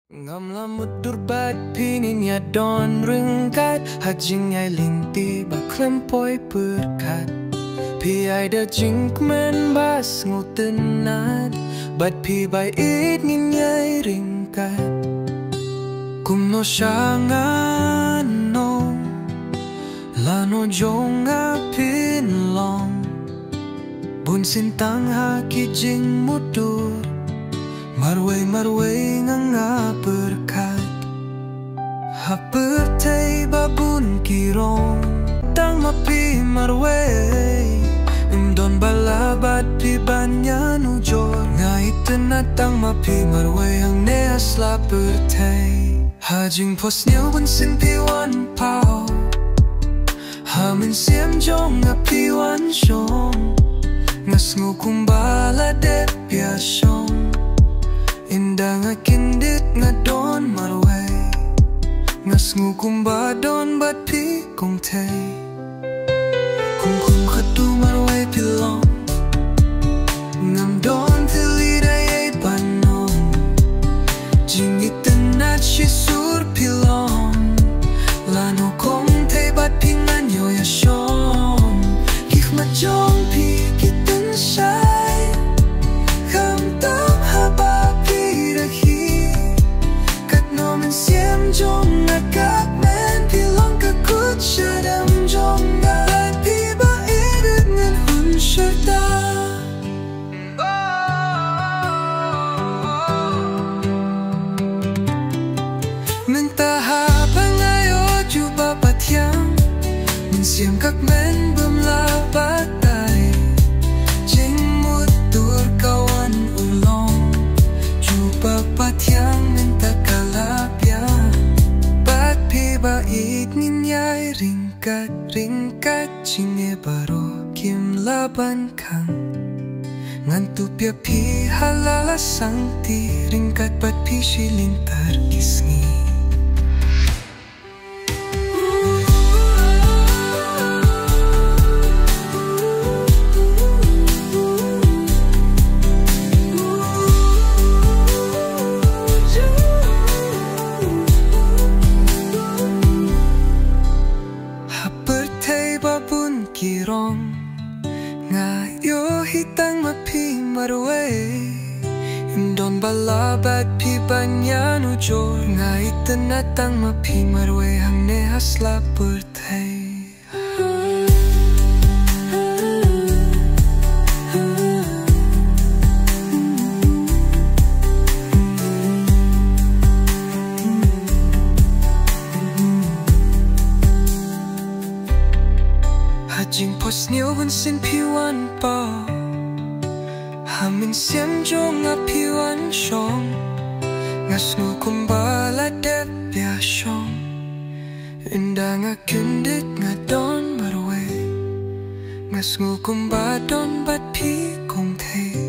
Ngam lamut durbat pininya don rengkat hajing ai linti baklem poi perkat pi ai da jink men bas ngutenat bat pi bai it ngin ai ringkat kum no shangan no la no jonga pin long bun sintang ha ki jing mudur marway nga berkat hapertai babun kirong tang mapi marway indon balabat pi banyan ujor ngai tenat tang mapi marway ang ne asla pertai hajing pos niu bun sin pi wan pao hamin siam jong api wan shong ngas ngukumbala det pia shong indang akindit nga don marway ngas ngukumba don bat pi kong tay kum khatu marway pilong ngam don tilida ay panom jingitan at shisur pilong lano kong tay bat pi nganyo ya shong kikma jong pi kitan shay kam tam haba siam jong agak men pilong ke kut syadam jong bat pi ba irit ngan hun syarta minta hapa ngayo juba patyang min siam kak men bumla batai jing mutur kawan ulong juba patyang minta bait ninyay ringkat jinge baro kim laban kang ngantu pia pi halala sangti ringkat bat pi shilintar kisngi kirong ngayo hitang mapi marway indon balabat pi banyan ujor ngai tenatang mapi marway hang ne hasla pertai hajing pos niu bun sin pi wan pa hamin siam jong a pi wan shong ngas ngukumbala dep pia shong indang a kundit nga don marway ngas ngukumba don bat pi kong thay